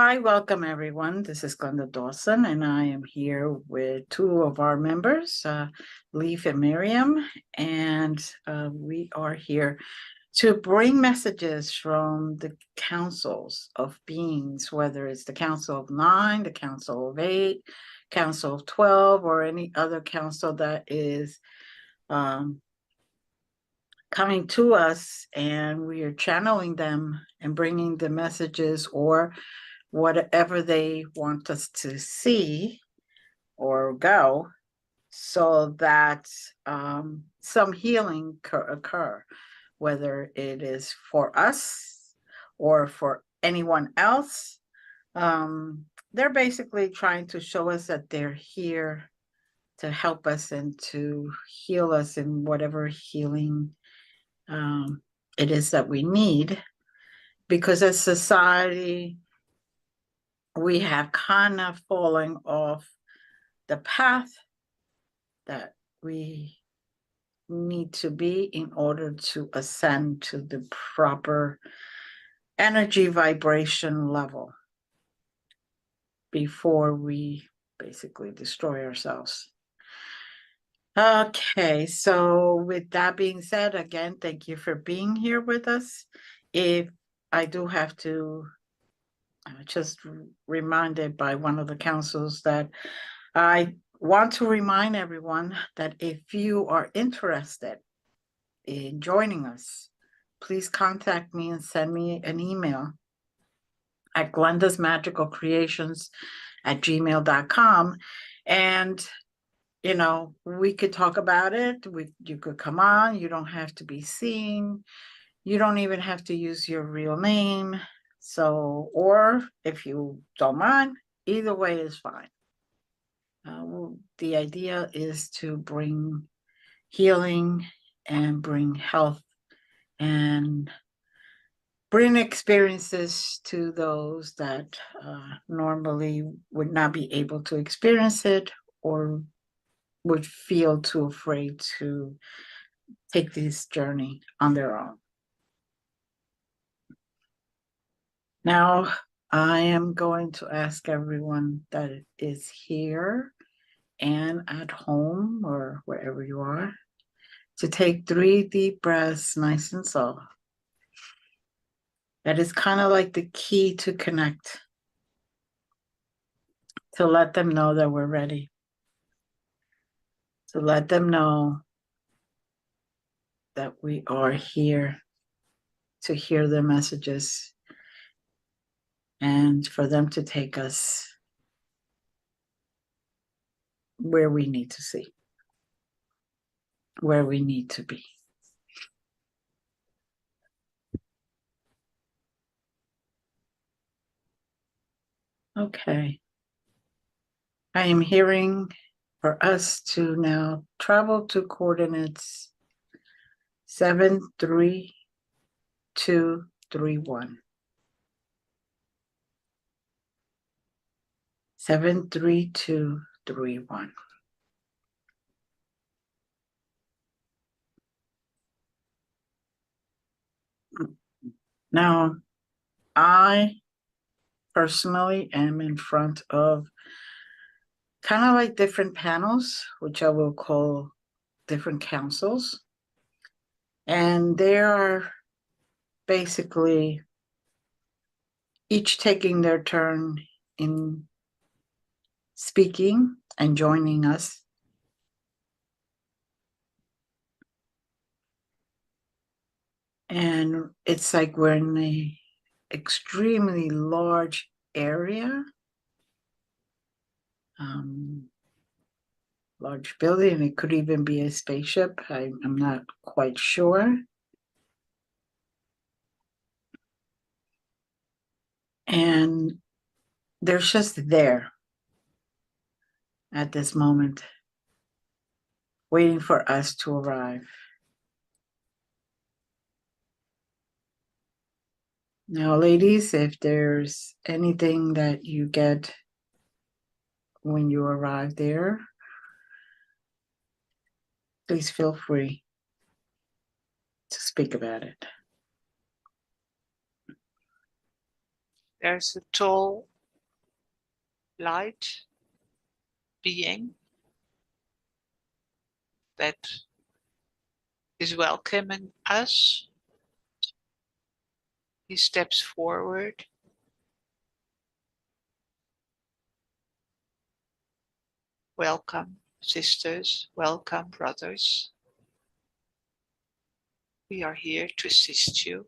Hi, welcome everyone. This is Glenda Dawson, and I am here with two of our members, Leaf and Miriam, and we are here to bring messages from the councils of beings, whether it's the Council of Nine, the Council of Eight, Council of 12, or any other council that is coming to us, and we are channeling them and bringing the messages or whatever they want us to see or go, so that some healing occur, whether it is for us or for anyone else. They're basically trying to show us that they're here to help us and to heal us in whatever healing it is that we need, because as society, we have kind of fallen off the path that we need to be in order to ascend to the proper energy vibration level before we basically destroy ourselves. Okay, so with that being said, again, thank you for being here with us. If I do have to just reminded by one of the councils that I want to remind everyone that if you are interested in joining us, please contact me and send me an email at glendasmagicalcreations@gmail.com. And, we could talk about it. You could come on. You don't have to be seen. You don't even have to use your real name. So, or if you don't mind, either way is fine. The idea is to bring healing and bring health and bring experiences to those that normally would not be able to experience it or would feel too afraid to take this journey on their own. Now, I am going to ask everyone that is here and at home or wherever you are to take 3 deep breaths, nice and slow. That is kind of like the key to connect, to let them know that we're ready, to let them know that we are here to hear their messages and for them to take us where we need to see, where we need to be. Okay. I am hearing for us to now travel to coordinates 73231. 73231. Now, I personally am in front of kind of like different panels, which I will call different councils. And they are basically each taking their turn in speaking and joining us. And it's like we're in an extremely large area, large building. It could even be a spaceship. I'm not quite sure. And they're just there at this moment, waiting for us to arrive. Now, ladies, if there's anything that you get when you arrive there, please feel free to speak about it. There's a tall light being that is welcoming us. He steps forward. Welcome, sisters. Welcome, brothers. We are here to assist you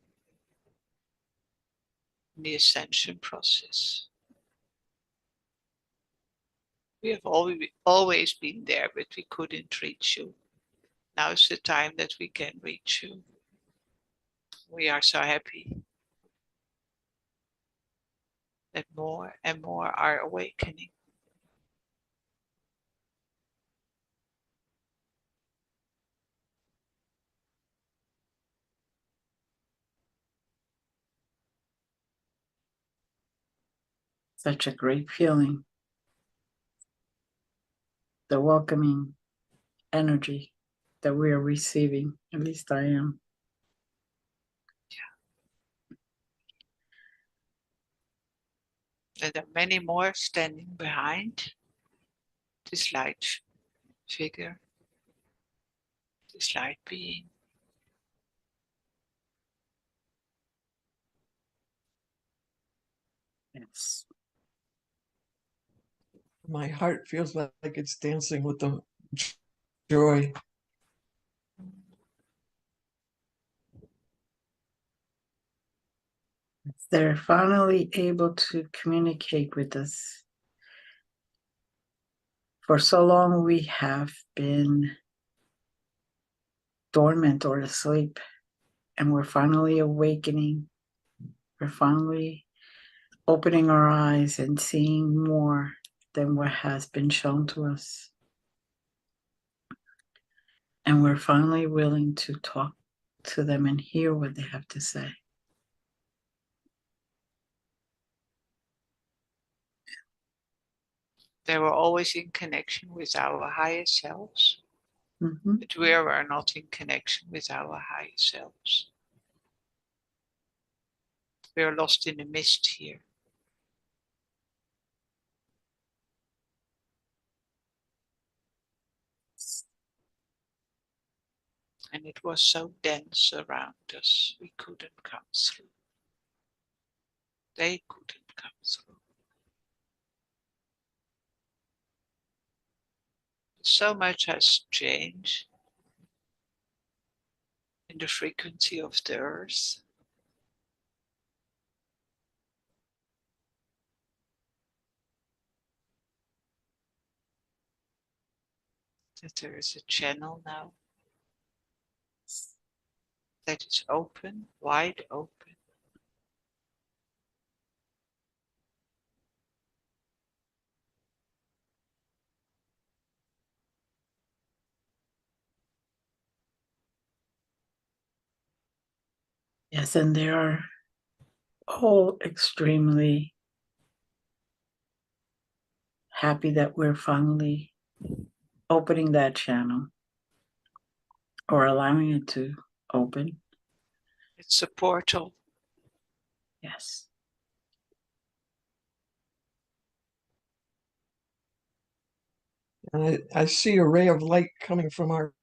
in the ascension process. We have always been there, but we couldn't reach you. Now is the time that we can reach you. We are so happy that more and more are awakening. Such a great feeling. The welcoming energy that we are receiving, at least I am. And there are many more standing behind this light figure, this light being. Yes. My heart feels like it's dancing with the joy. They're finally able to communicate with us. For so long, we have been dormant or asleep, and we're finally awakening. We're finally opening our eyes and seeing more than what has been shown to us. And we're finally willing to talk to them and hear what they have to say. They were always in connection with our higher selves, but we are not in connection with our higher selves. We are lost in the mist here. And it was so dense around us, we couldn't come through. They couldn't come through. So much has changed in the frequency of the earth. That there is a channel now that is open, wide open. Yes, and they are all extremely happy that we're finally opening that channel or allowing it to open. It's a portal. Yes. And I see a ray of light coming from our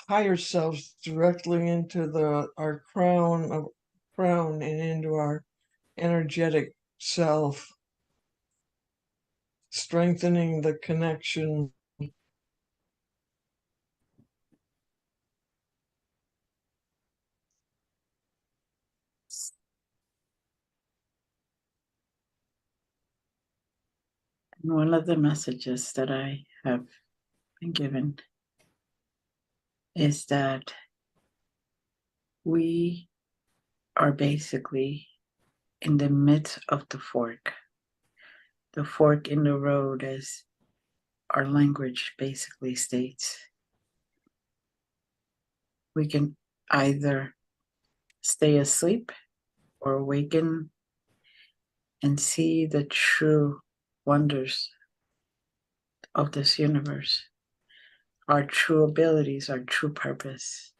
higher selves directly into our crown and into our energetic self, strengthening the connection. And one of the messages that I have been given is that we are basically in the midst of the fork. The fork in the road, as our language basically states. We can either stay asleep or awaken and see the true wonders of this universe, our true abilities, our true purpose,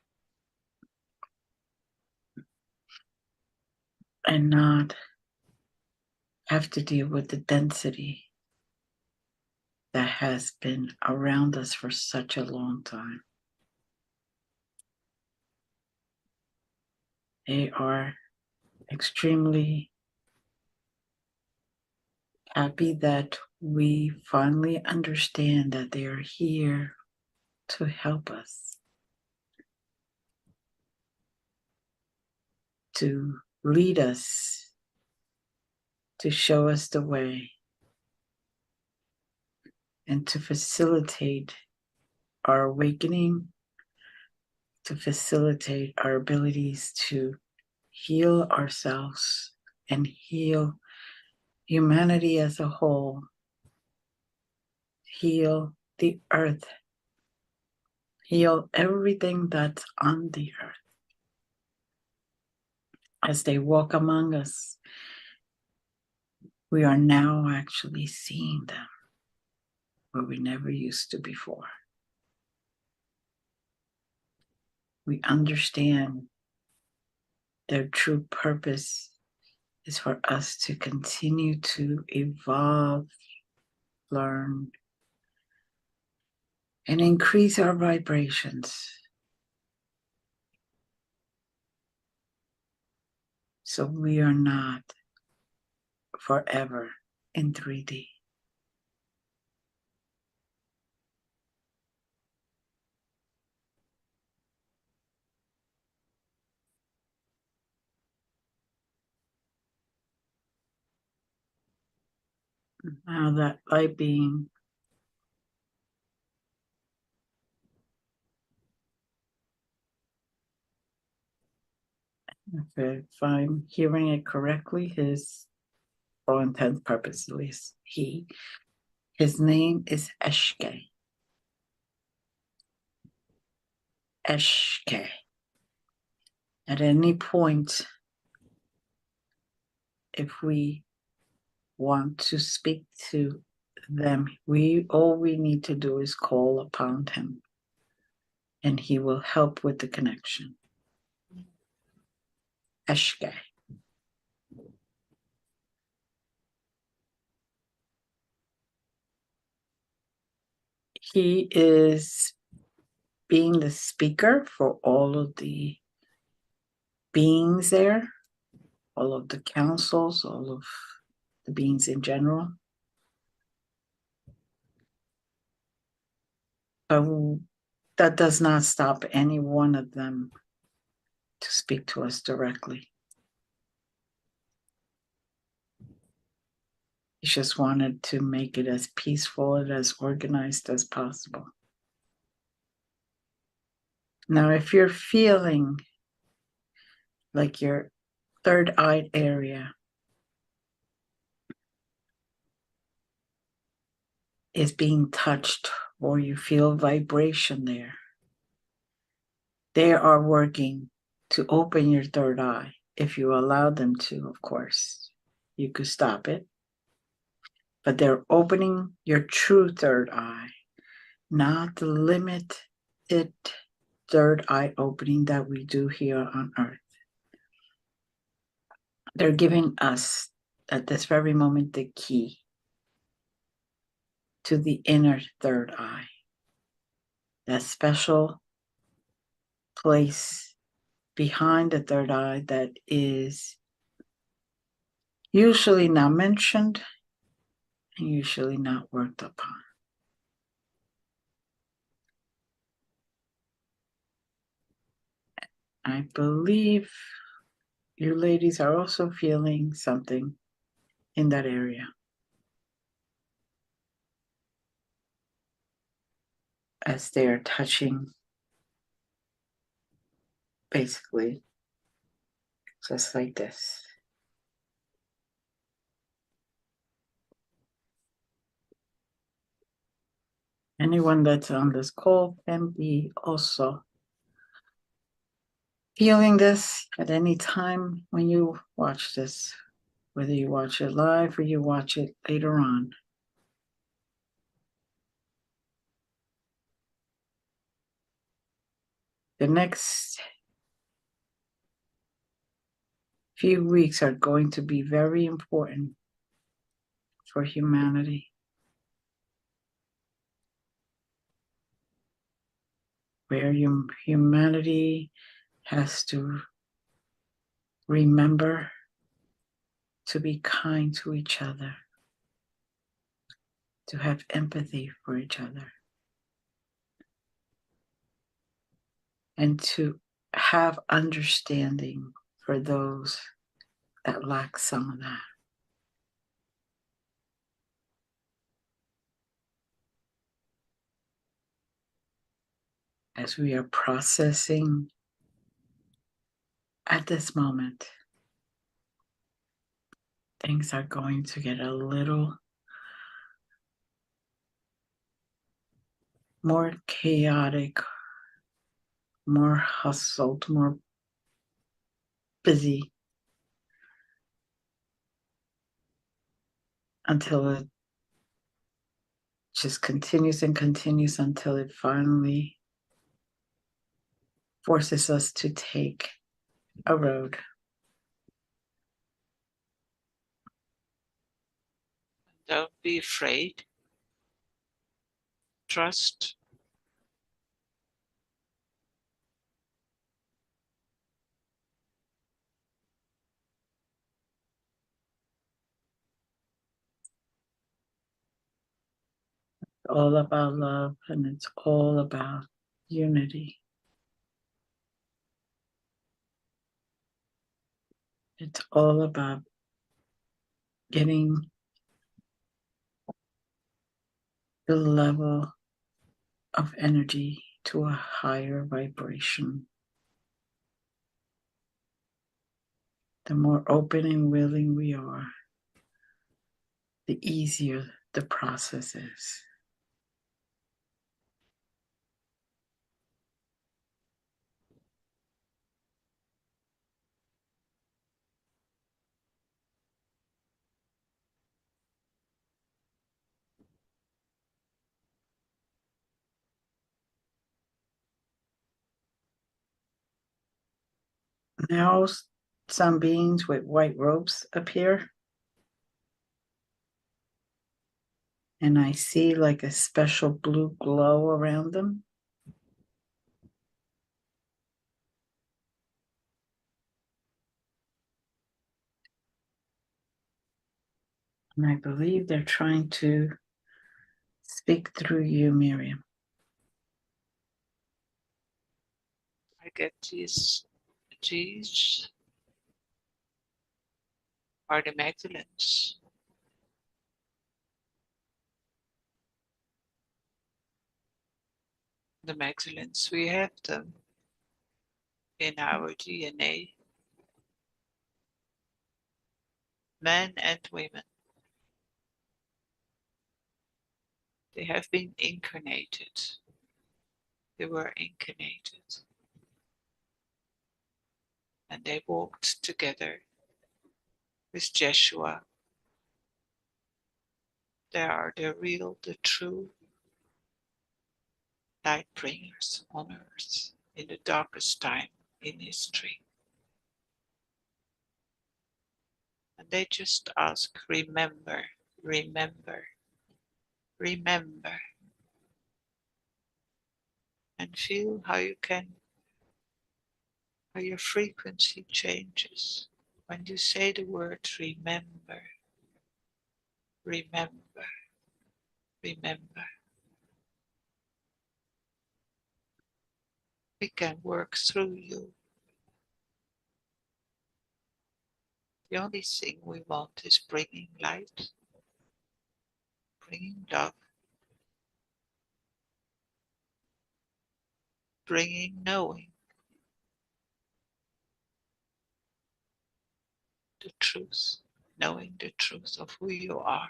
and not have to deal with the density that has been around us for such a long time. They are extremely happy that we finally understand that they are here to help us, to lead us, to show us the way, and to facilitate our awakening, to facilitate our abilities to heal ourselves and heal humanity as a whole, heal the earth, heal everything that's on the earth. As they walk among us, we are now actually seeing them where we never used to before. We understand their true purpose is for us to continue to evolve, learn, and increase our vibrations so we are not forever in 3D. Now that light being if I'm hearing it correctly, for all intents and purposes, at least his name is Eshke. Eshke. At any point, if we want to speak to them, all we need to do is call upon him, and he will help with the connection. Eshke. He is being the speaker for all of the beings there, all of the councils, all of the beings in general. But that does not stop any one of them to speak to us directly. He just wanted to make it as peaceful and as organized as possible. Now, if you're feeling like your third eye area is being touched or you feel vibration there, they are working to open your third eye. If you allow them to, of course, you could stop it. But they're opening your true third eye, not the limited third eye opening that we do here on Earth. They're giving us, at this very moment, the key to the inner third eye, that special place behind the third eye that is usually not mentioned and usually not worked upon. I believe you ladies are also feeling something in that area as they are touching, basically just like this. Anyone that's on this call can be also feeling this at any time when you watch this, whether you watch it live or you watch it later on. The next few weeks are going to be very important for humanity, where humanity has to remember to be kind to each other, to have empathy for each other, and to have understanding for those that lack some of that. As we are processing at this moment, things are going to get a little more chaotic, more hustled, more busy, until it just continues and continues until it finally forces us to take a road. Don't be afraid. Trust. All about love, and it's all about unity. It's all about getting the level of energy to a higher vibration. The more open and willing we are, the easier the process is. Now, some beings with white robes appear, and I see like a special blue glow around them. And I believe they're trying to speak through you, Miriam. I get these are the Magdalens. The Magdalens, we have them in our DNA. Men and women. They have been incarnated. They were incarnated. And they walked together with Jeshua. They are the true light bringers on earth in the darkest time in history. And they just ask, remember, remember, remember. And feel how your frequency changes when you say the word remember, remember, remember. We can work through you. The only thing we want is bringing light, bringing love, bringing knowing the truth, knowing the truth of who you are.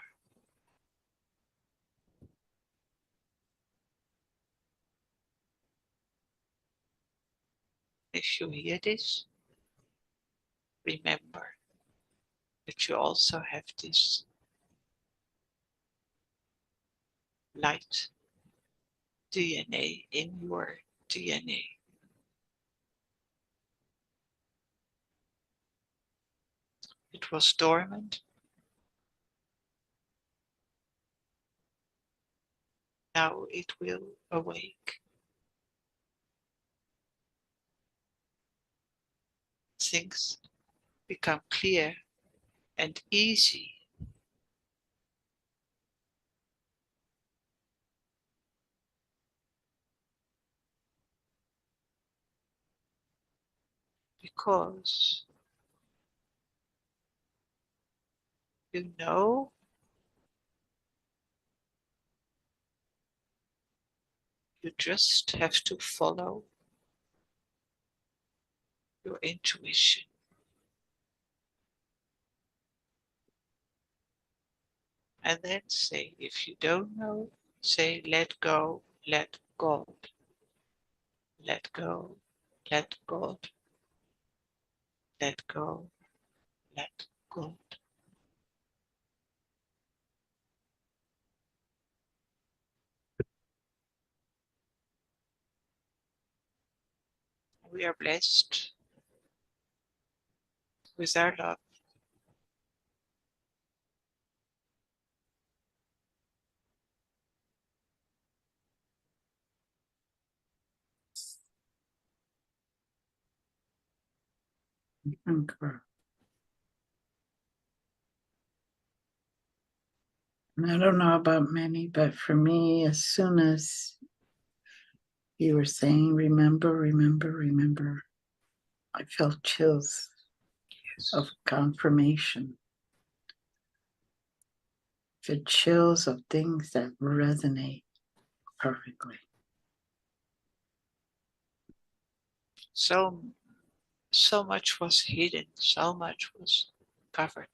If you hear this, remember that you also have this light DNA in your DNA. It was dormant, Now it will awake. Things become clear and easy. Because you know you just have to follow your intuition. And then say, if you don't know, say, let go, let God. Let go, let God. Let go, let God. We are blessed with our love. Anchor. And I don't know about many, but for me, as soon as you were saying, remember, remember, remember, I felt chills of confirmation. The chills of things that resonate perfectly. So much was hidden, so much was covered.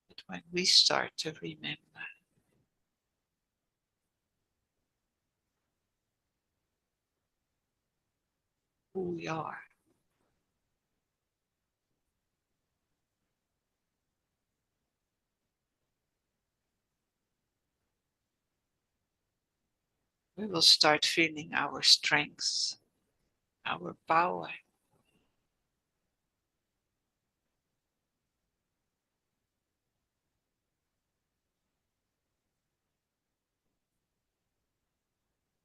But when we start to remember, who we are, we will start feeling our strength, our power.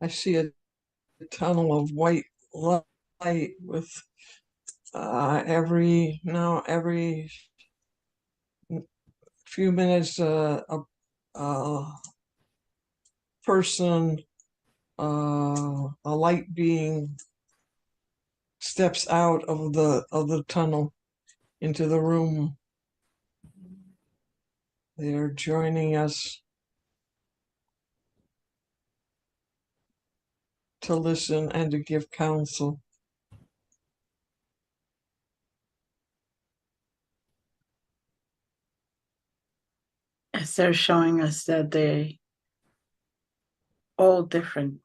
I see a tunnel of white light with every few minutes a person, a light being steps out of the tunnel into the room. They are joining us to listen and to give counsel. As they're showing us that they all different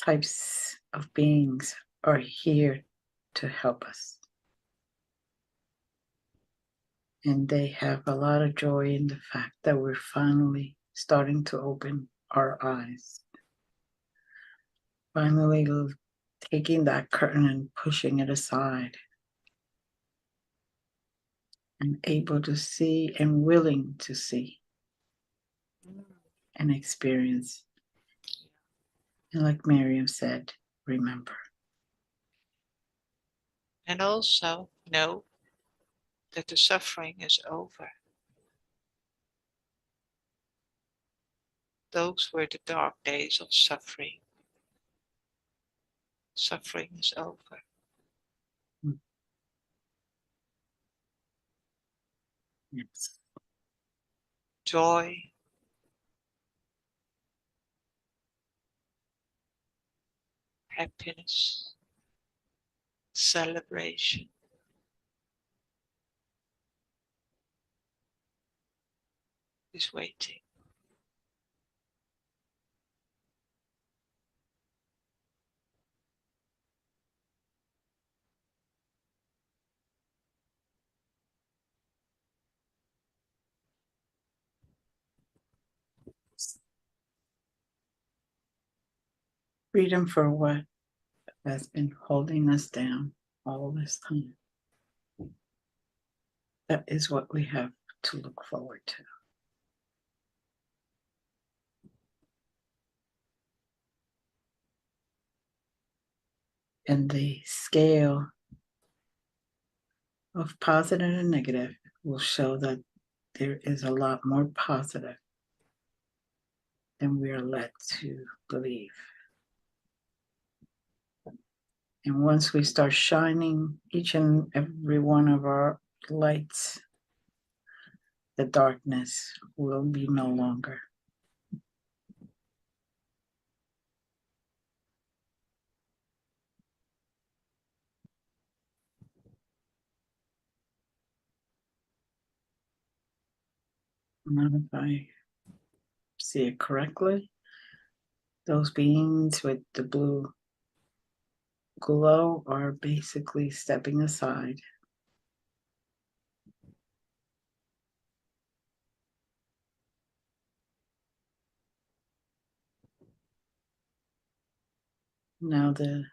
types of beings are here to help us. And they have a lot of joy in the fact that we're finally starting to open our eyes. Finally taking that curtain and pushing it aside. And able to see and willing to see and experience. And like Miriam said, remember. And also know that the suffering is over. Those were the dark days of suffering. Suffering is over. Yes. Joy, happiness, celebration is waiting. Freedom for what has been holding us down all this time. That is what we have to look forward to. And the scale of positive and negative will show that there is a lot more positive than we are led to believe. And once we start shining each and every one of our lights, the darkness will be no longer. Now, if I see it correctly, those beings with the blue glow are basically stepping aside. Now the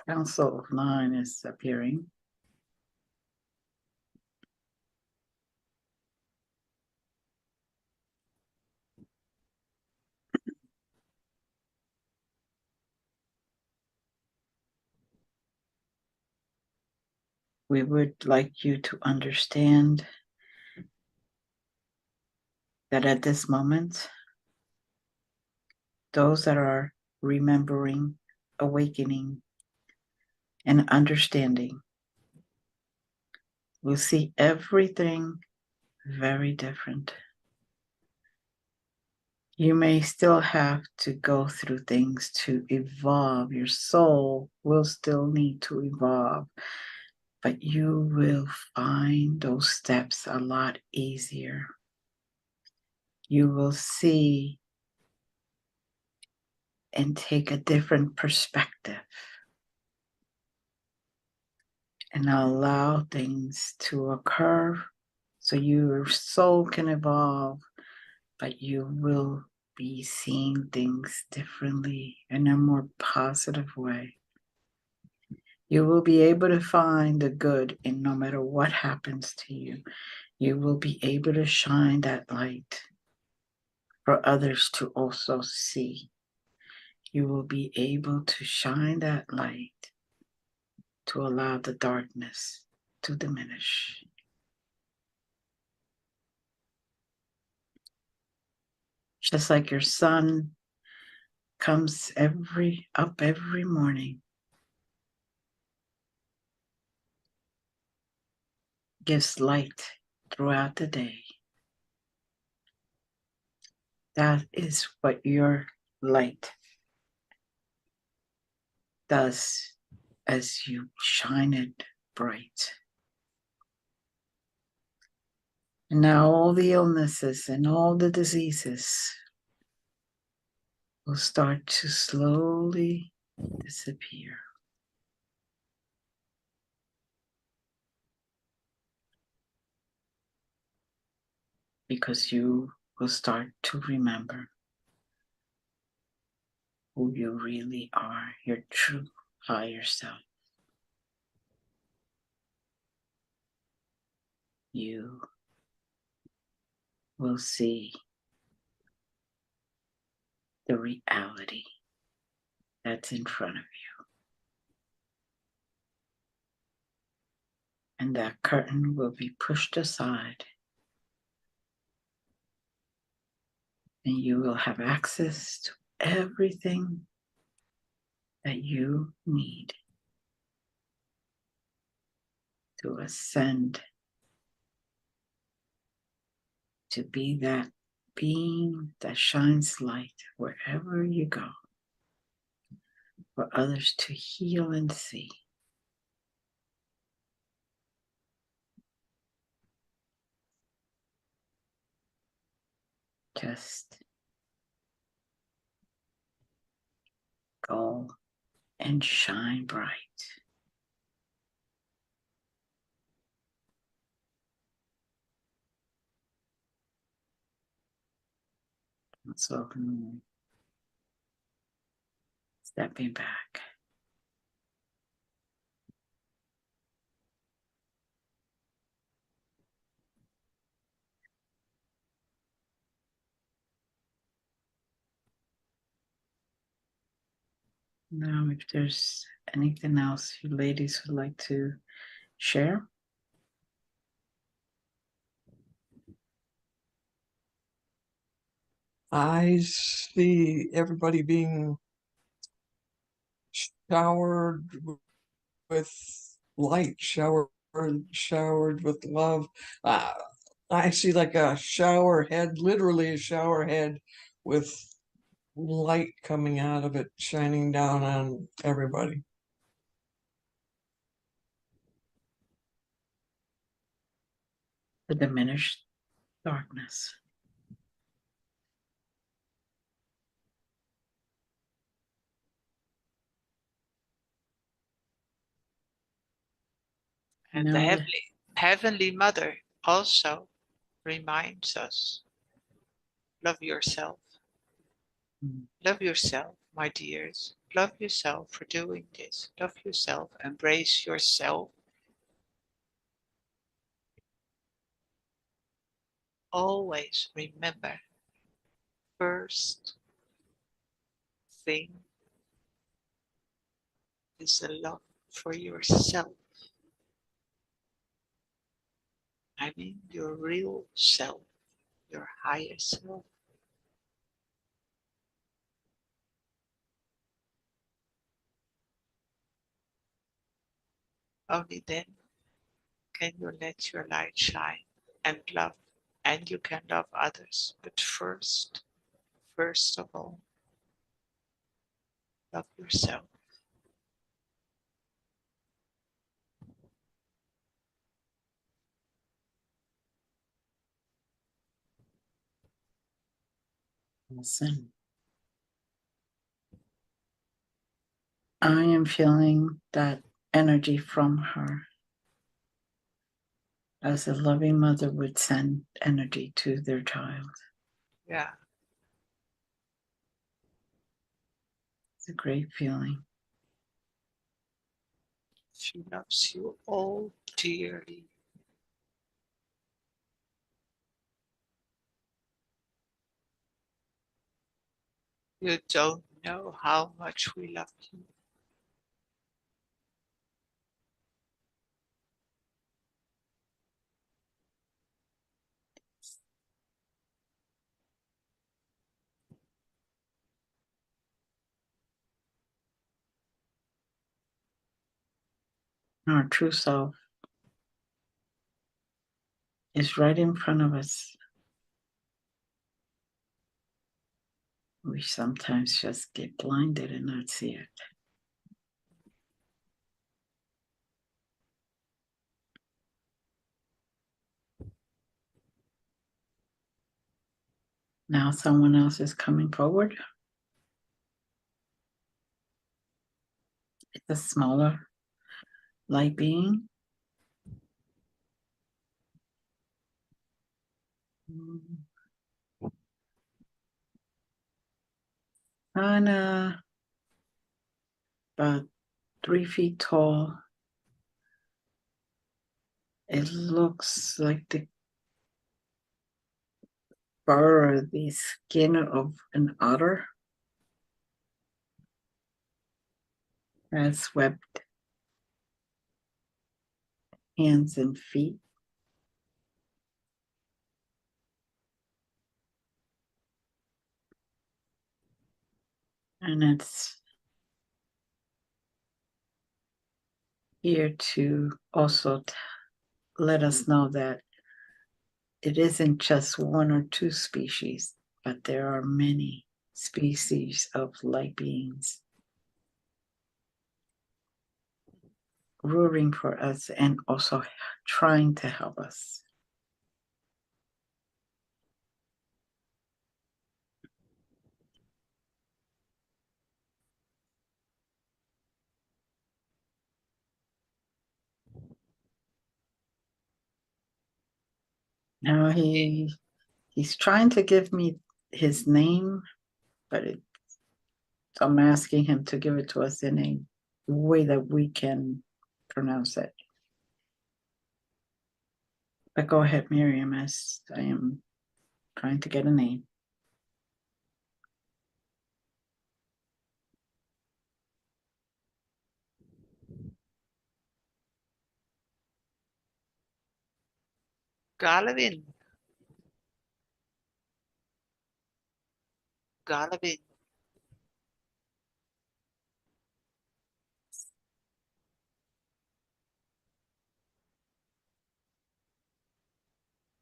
Council of Nine is appearing. We would like you to understand that at this moment, those that are remembering, awakening, and understanding will see everything very different. You may still have to go through things to evolve. Your soul will still need to evolve, but you will find those steps a lot easier. You will see and take a different perspective and allow things to occur so your soul can evolve, but you will be seeing things differently in a more positive way. You will be able to find the good in no matter what happens to you. You will be able to shine that light for others to also see. You will be able to shine that light to allow the darkness to diminish. Just like your sun comes up every morning, gives light throughout the day. That is what your light does as you shine it bright. And now all the illnesses and all the diseases will start to slowly disappear. Because you will start to remember who you really are, your true higher self. You will see the reality that's in front of you. And that curtain will be pushed aside, and you will have access to everything that you need to ascend, to be that being that shines light wherever you go, for others to heal and see. Just go and shine bright. So, stepping back. Now, if there's anything else you ladies would like to share. I see everybody being showered with light, showered with love. Uh, I see like a shower head, literally a shower head with light coming out of it, shining down on everybody. The diminished darkness. And Now the that- Heavenly Mother also reminds us, love yourself. Mm. Love yourself, my dears. Love yourself for doing this. Love yourself. Embrace yourself. Always remember, first thing is the love for yourself. I mean your real self, your higher self. Only then can you let your light shine and love, and you can love others. But first of all, love yourself. Listen. I am feeling that energy from her as a loving mother would send energy to their child. Yeah, It's a great feeling. she loves you all dearly. You don't know how much we love you. Our true self is right in front of us. We sometimes just get blinded and not see it. Now someone else is coming forward. It's a smaller light being. Kinda about 3 feet tall. It looks like the fur or the skin of an otter. Has webbed hands and feet. And it's here to also let us know that it isn't just one or two species, but there are many species of light beings rooting for us and also trying to help us. Now he's trying to give me his name, but I'm asking him to give it to us in a way that we can pronounce it. But go ahead, Miriam, as I am trying to get a name. Galvin. Galvin.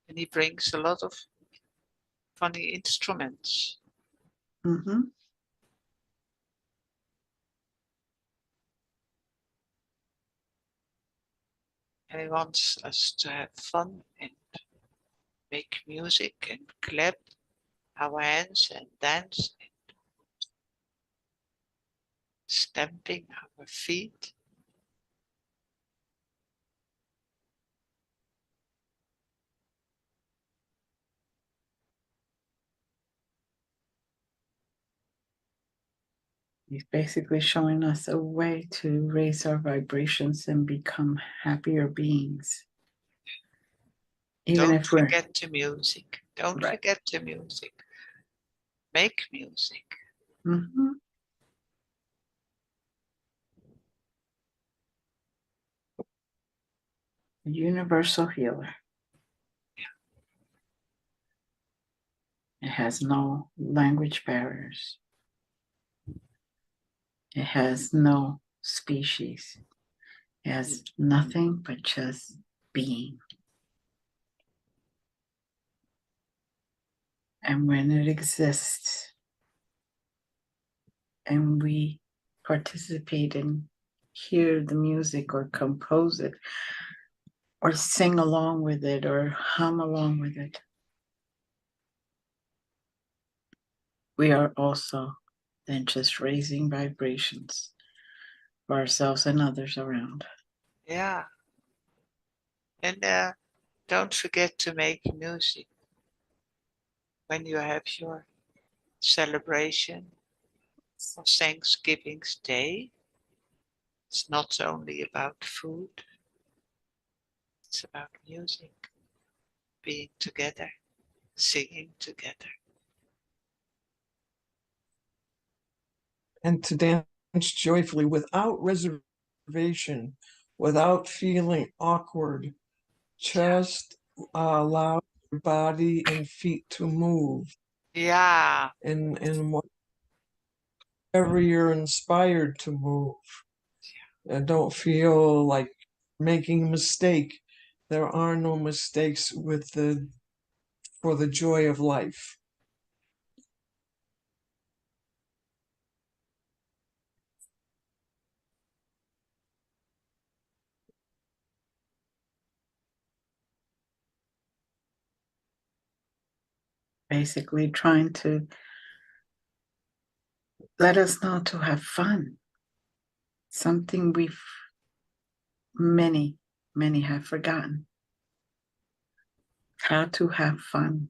And he brings a lot of funny instruments. Mm-hmm. And he wants us to have fun and make music and clap our hands and dance and stamping our feet. He's basically showing us a way to raise our vibrations and become happier beings. Even Don't if we're forget the music. Don't right. forget the music. Make music. Mm-hmm. Universal healer. It has no language barriers. It has no species. It has nothing but just being. And when it exists and we participate and hear the music or compose it or sing along with it or hum along with it, we are also then just raising vibrations for ourselves and others around. Yeah. And don't forget to make music when you have your celebration of Thanksgiving's Day. It's not only about food, it's about music, being together, singing together. And to dance joyfully without reservation, without feeling awkward. Just allow your body and feet to move Yeah, and whatever you're inspired to move. And don't feel like making a mistake. There are no mistakes for the joy of life. Basically, trying to let us know to have fun. Something many have forgotten. How to have fun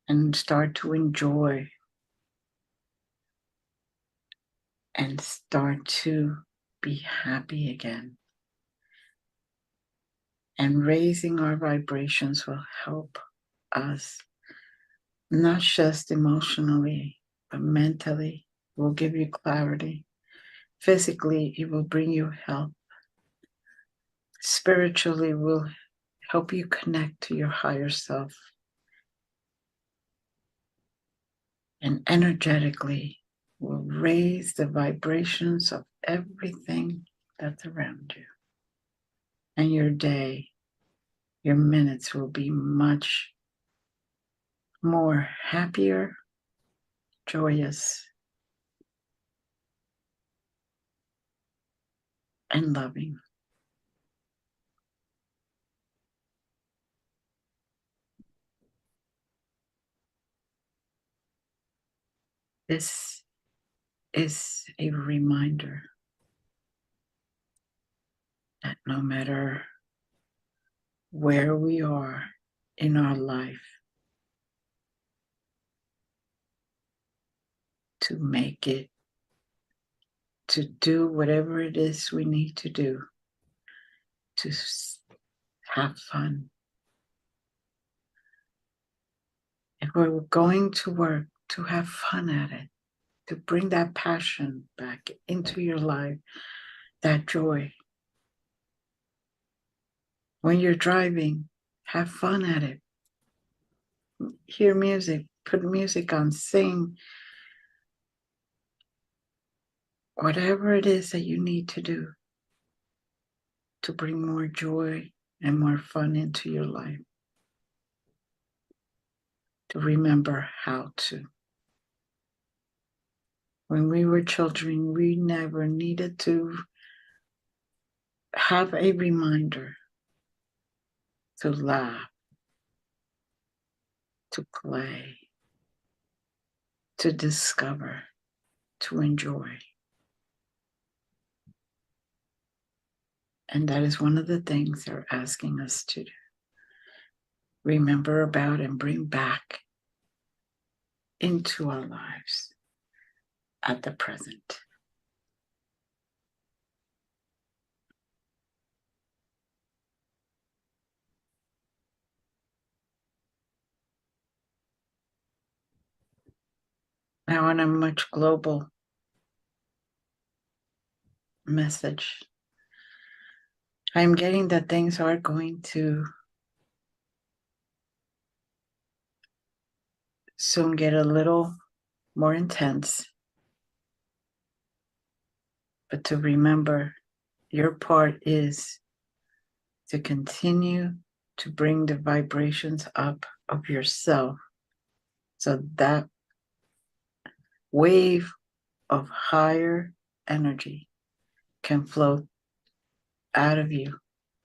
and start to enjoy and start to be happy again. And raising our vibrations will help us, not just emotionally, but mentally. Will give you clarity. Physically, it will bring you health. Spiritually, will help you connect to your higher self. And energetically, will raise the vibrations of everything that's around you. And your day, your minutes will be much more happier, joyous, and loving. This is a reminder that no matter where we are in our life, to make it, to do whatever it is we need to do, to have fun. If we're going to work, to have fun at it, to bring that passion back into your life, that joy. When you're driving, have fun at it. Hear music, put music on, sing. Whatever it is that you need to do to bring more joy and more fun into your life. To remember how to. When we were children, we never needed to have a reminder to laugh, to play, to discover, to enjoy. And that is one of the things they're asking us to do. Remember about and bring back into our lives at the present. Now, on a much global message, I'm getting that things are going to soon get a little more intense. But to remember, your part is to continue to bring the vibrations up of yourself so that wave of higher energy can flow out of you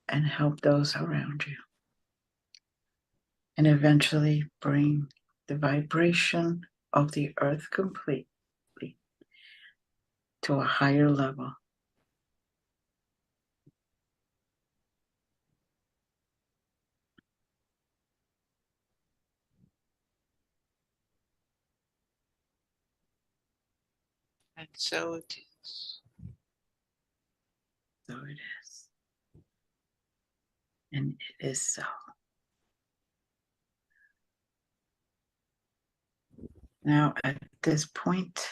and help those around you. And eventually bring the vibration of the earth completely to a higher level. And so it is. So it is. And it is so. Now, at this point,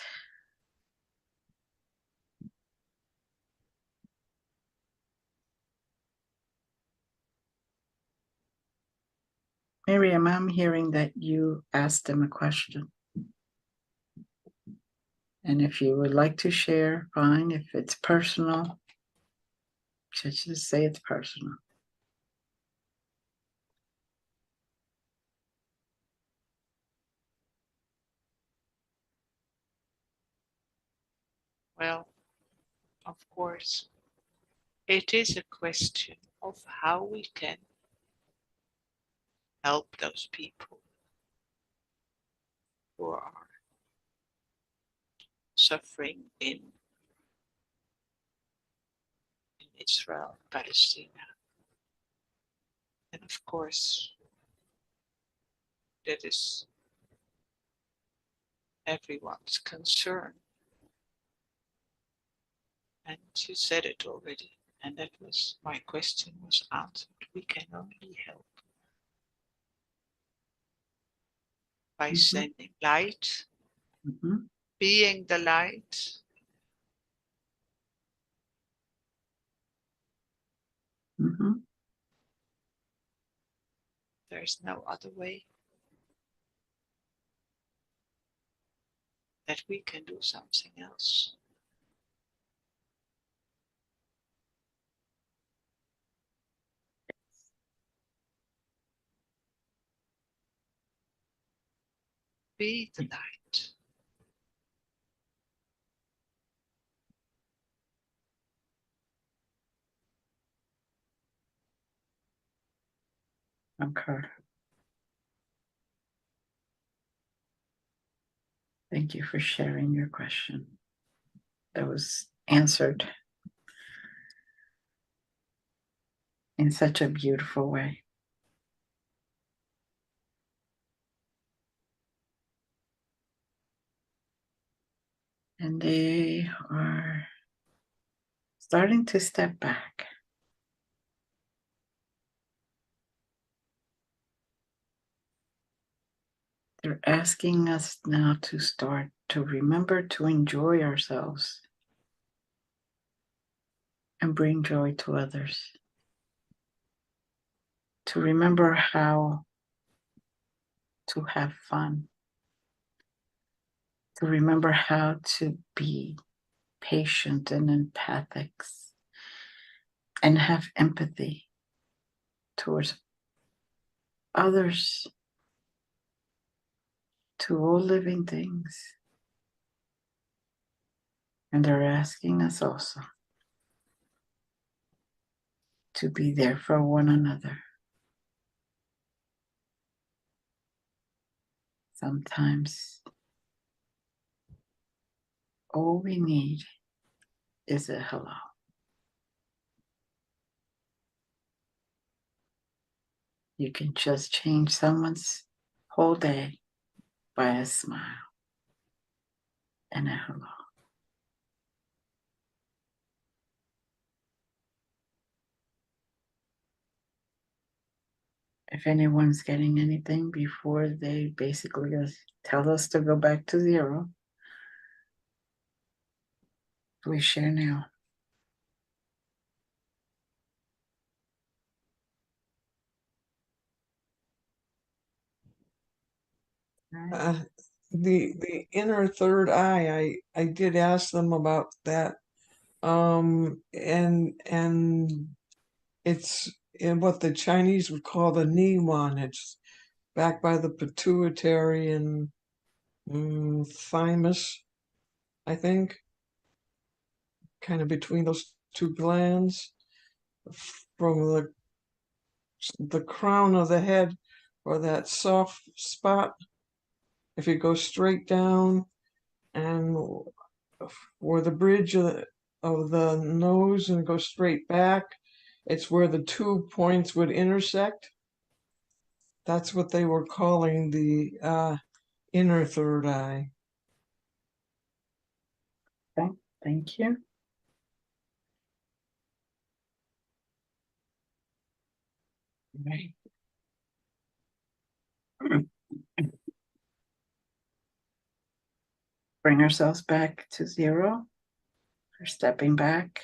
Miriam, I'm hearing that you asked them a question. And if you would like to share, fine. If it's personal, just say it's personal. Well, of course, it is a question of how we can help those people who are suffering in Israel, Palestine. And of course, that is everyone's concern. And you said it already, and that was my question was answered. We can only help by sending light, being the light, there's no other way that we can do something else. Be the light. Okay. Thank you for sharing your question. That was answered in such a beautiful way. And they are starting to step back. They're asking us now to start to remember to enjoy ourselves and bring joy to others. to remember how to have fun, to remember how to be patient and empathic and have empathy towards others, to all living things. And they're asking us also to be there for one another. Sometimes all we need is a hello. You can just change someone's whole day by a smile and a hello. If anyone's getting anything before they basically tell us to go back to zero, we share now. The inner third eye, I did ask them about that. And it's in what the Chinese would call the knee one. It's back by the pituitary and thymus, I think, kind of between those two glands, from the crown of the head, or that soft spot. If you go straight down and for the bridge of the nose and go straight back, it's where the 2 points would intersect. That's what they were calling the inner third eye. Okay, thank you. Right. Bring ourselves back to zero. We're stepping back.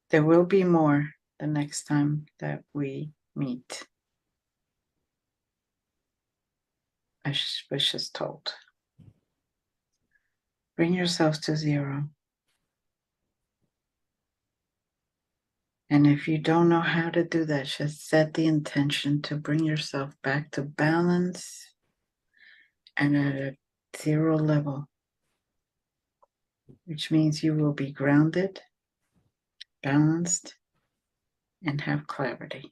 There will be more the next time that we meet. I was just told. Bring yourselves to zero. And if you don't know how to do that, just set the intention to bring yourself back to balance and at a zero level, which means you will be grounded, balanced, and have clarity.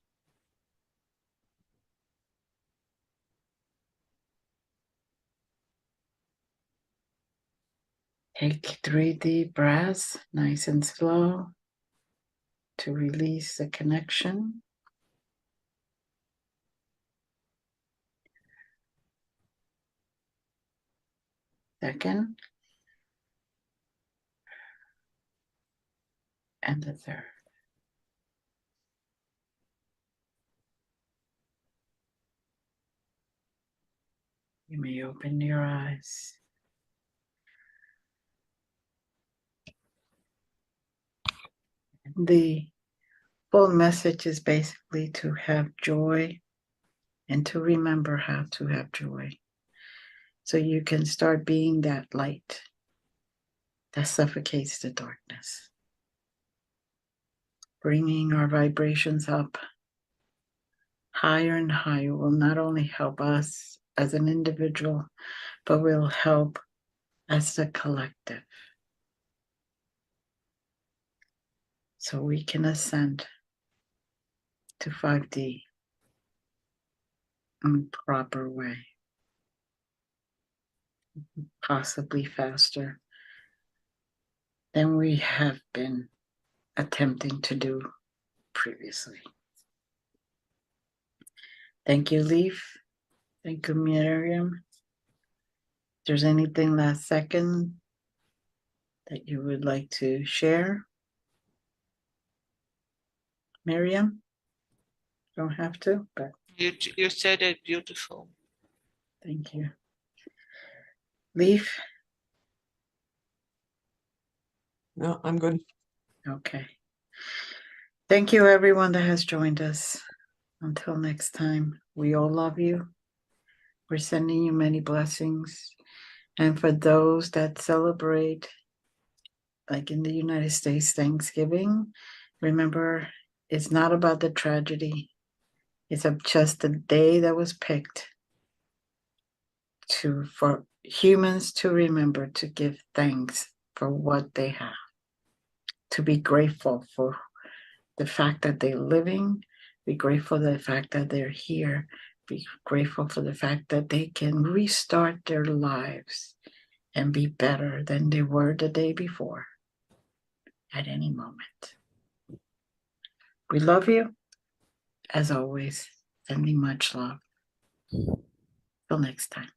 Take 3 deep breaths, nice and slow, to release the connection. Second, and the third. You may open your eyes. The full message is basically to have joy and to remember how to have joy. So you can start being that light that suffocates the darkness. Bringing our vibrations up higher and higher will not only help us as an individual, but will help as a collective. So we can ascend to 5D in a proper way, possibly faster than we have been attempting to do previously. Thank you, Leaf. Thank you, Miriam. If there's anything last second that you would like to share, Miriam, don't have to, but You said it beautiful. thank you. Leaf, No, I'm good. okay. Thank you, everyone that has joined us. Until next time, we all love you. We're sending you many blessings. And for those that celebrate, like in the United States, Thanksgiving, remember, it's not about the tragedy. It's just the day that was picked for humans to remember to give thanks for what they have, to be grateful for the fact that they're living, be grateful for the fact that they're here, be grateful for the fact that they can restart their lives and be better than they were the day before at any moment. We love you, as always, sending much love. Till next time.